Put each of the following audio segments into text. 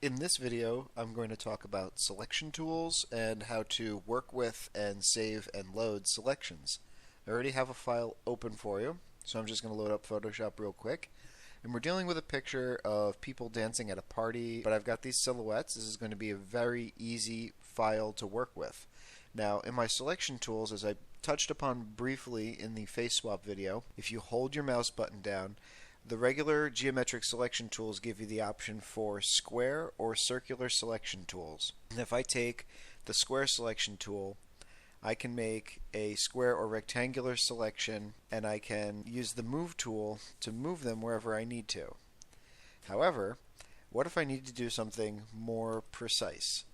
In this video, I'm going to talk about selection tools and how to work with and save and load selections. I already have a file open for you, so I'm just going to load up Photoshop real quick. And we're dealing with a picture of people dancing at a party, but I've got these silhouettes. This is going to be a very easy file to work with. Now, in my selection tools, as I touched upon briefly in the face swap video, if you hold your mouse button down, the regular geometric selection tools give you the option for square or circular selection tools. And if I take the square selection tool, I can make a square or rectangular selection, and I can use the move tool to move them wherever I need to. However, what if I need to do something more precise?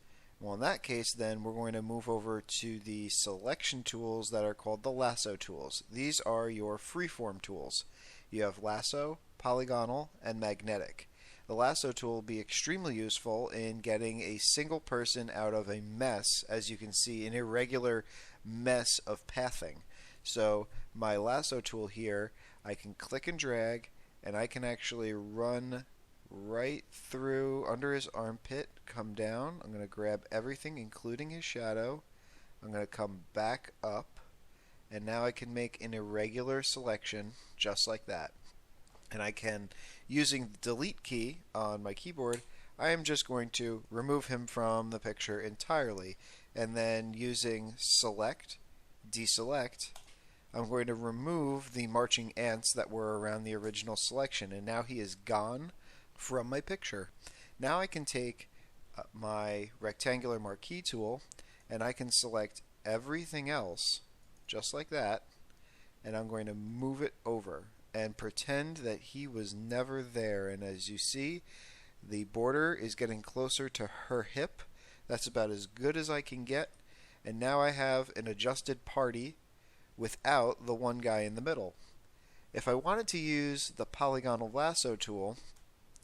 Well, in that case, then we're going to move over to the selection tools that are called the lasso tools. These are your freeform tools. You have lasso, polygonal, and magnetic. The lasso tool will be extremely useful in getting a single person out of a mess, as you can see, an irregular mess of pathing. So my lasso tool here, I can click and drag, and I can actually run right through under his armpit, come down. I'm going to grab everything, including his shadow. I'm going to come back up, and now I can make an irregular selection just like that. And I can, using the delete key on my keyboard, I am just going to remove him from the picture entirely. And then using select, deselect, I'm going to remove the marching ants that were around the original selection. And now he is gone from my picture. Now I can take my rectangular marquee tool and I can select everything else just like that, and I'm going to move it over and pretend that he was never there. And as you see, the border is getting closer to her hip. That's about as good as I can get. And now I have an adjusted party without the one guy in the middle. If I wanted to use the polygonal lasso tool,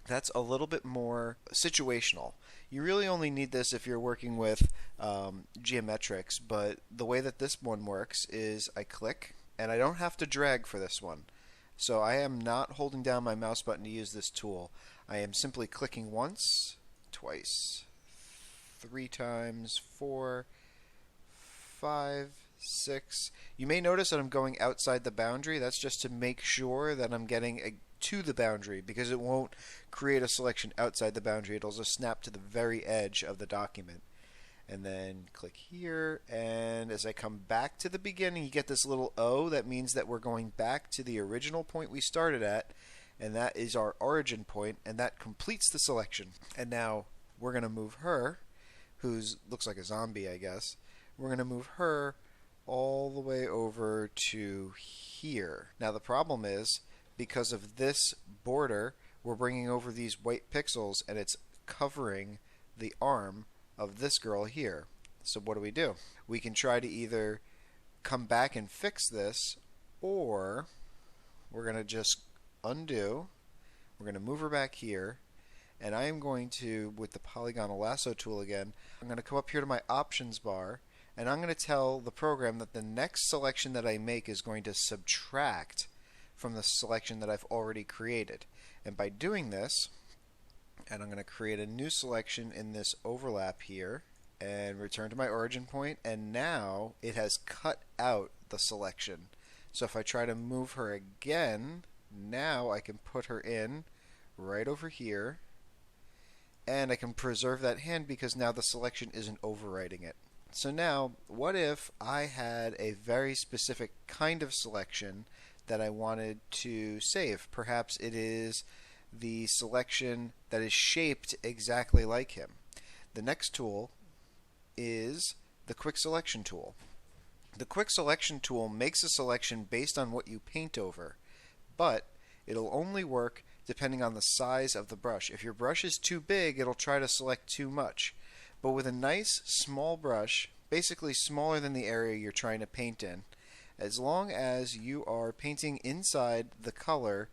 that's a little bit more situational. You really only need this if you're working with geometrics, but the way that this one works is I click, and I don't have to drag for this one. So I am not holding down my mouse button to use this tool. I am simply clicking once, twice, 3 times, 4, 5, 6. You may notice that I'm going outside the boundary. That's just to make sure that I'm getting to the boundary, because it won't create a selection outside the boundary. It'll just snap to the very edge of the document. And then click here, and as I come back to the beginning, you get this little O. That means that we're going back to the original point we started at, and that is our origin point, and that completes the selection. And now we're going to move her, who looks like a zombie, I guess. We're going to move her all the way over to here. Now the problem is, because of this border, we're bringing over these white pixels, and it's covering the arm of this girl here. So what do? We can try to either come back and fix this, or we're going to just undo. We're going to move her back here, and I am going to, with the polygonal lasso tool again, I'm going to come up here to my options bar, and I'm going to tell the program that the next selection that I make is going to subtract from the selection that I've already created. And by doing this, and I'm going to create a new selection in this overlap here and return to my origin point, and now it has cut out the selection. So if I try to move her again, now I can put her in right over here, and I can preserve that hand because now the selection isn't overwriting it. So now, what if I had a very specific kind of selection that I wanted to save? Perhaps it is the selection that is shaped exactly like him. The next tool is the quick selection tool. The quick selection tool makes a selection based on what you paint over, but it'll only work depending on the size of the brush. If your brush is too big, it'll try to select too much. But with a nice small brush, basically smaller than the area you're trying to paint in, as long as you are painting inside the color,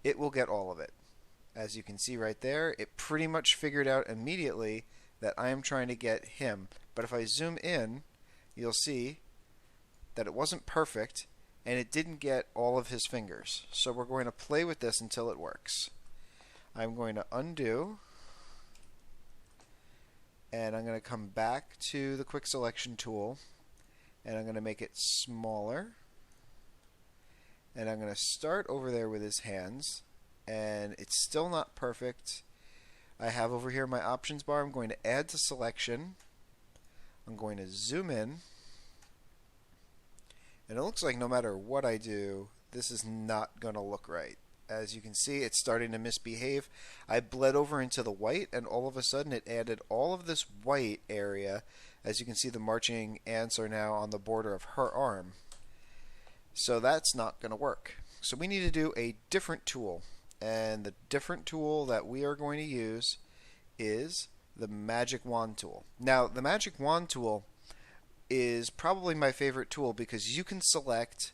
it will get all of it. As you can see right there, it pretty much figured out immediately that I am trying to get him. But if I zoom in, you'll see that it wasn't perfect, and it didn't get all of his fingers. So we're going to play with this until it works. I'm going to undo, And I'm going to come back to the quick selection tool, and I'm going to make it smaller. And I'm going to start over there with his hands, and it's still not perfect. I have over here my options bar. I'm going to add to selection. I'm going to zoom in, and it looks like no matter what I do, this is not going to look right. As you can see, it's starting to misbehave. I bled over into the white, and all of a sudden it added all of this white area. As you can see, the marching ants are now on the border of her arm. So that's not going to work. So we need to do a different tool. And the different tool that we are going to use is the Magic Wand tool. Now, the Magic Wand tool is probably my favorite tool because you can select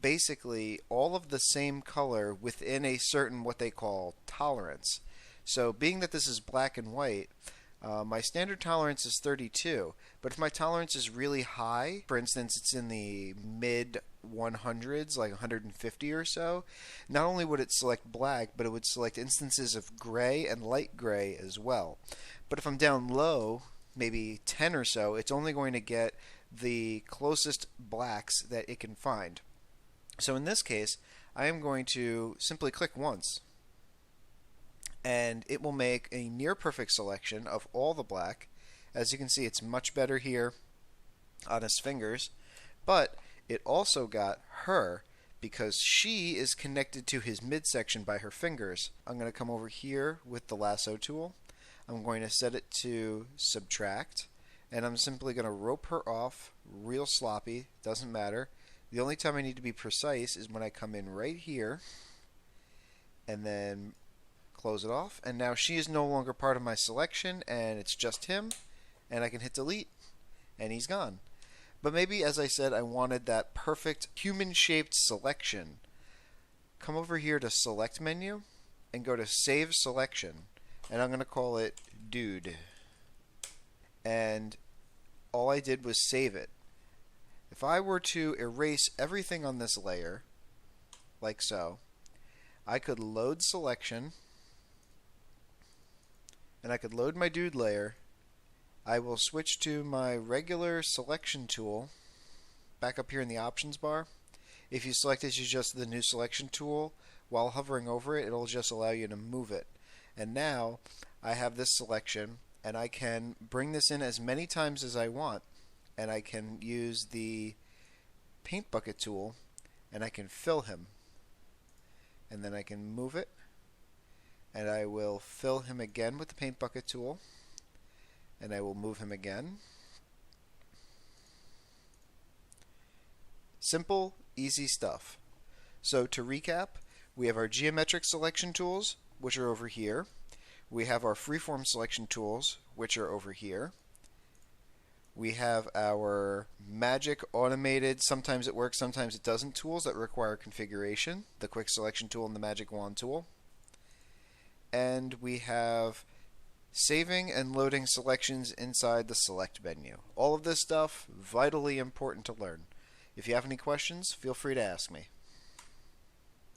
basically all of the same color within a certain what they call tolerance. So being that this is black and white, my standard tolerance is 32, but if my tolerance is really high, for instance it's in the mid 100s, like 150 or so, not only would it select black, but it would select instances of gray and light gray as well. But if I'm down low, maybe 10 or so, it's only going to get the closest blacks that it can find. So in this case, I am going to simply click once, and it will make a near perfect selection of all the black. As you can see, it's much better here on his fingers, but it also got her because she is connected to his midsection by her fingers. I'm going to come over here with the lasso tool. I'm going to set it to subtract, and I'm simply going to rope her off real sloppy, doesn't matter. The only time I need to be precise is when I come in right here and then close it off. And now she is no longer part of my selection, and it's just him. And I can hit delete, and he's gone. But maybe, as I said, I wanted that perfect human-shaped selection. Come over here to Select menu and go to Save Selection. And I'm going to call it Dude. And all I did was save it. If I were to erase everything on this layer, like so, I could load selection, and I could load my dude layer. I will switch to my regular selection tool, back up here in the options bar. If you select this as just the new selection tool, while hovering over it, it'll just allow you to move it. And now I have this selection, and I can bring this in as many times as I want. And I can use the paint bucket tool, and I can fill him, and then I can move it, and I will fill him again with the paint bucket tool, and I will move him again. Simple, easy stuff. So to recap, we have our geometric selection tools, which are over here. We have our freeform selection tools, which are over here. We have our magic automated, sometimes it works, sometimes it doesn't, tools that require configuration, the quick selection tool and the magic wand tool. And we have saving and loading selections inside the select menu. All of this stuff, vitally important to learn. If you have any questions, feel free to ask me.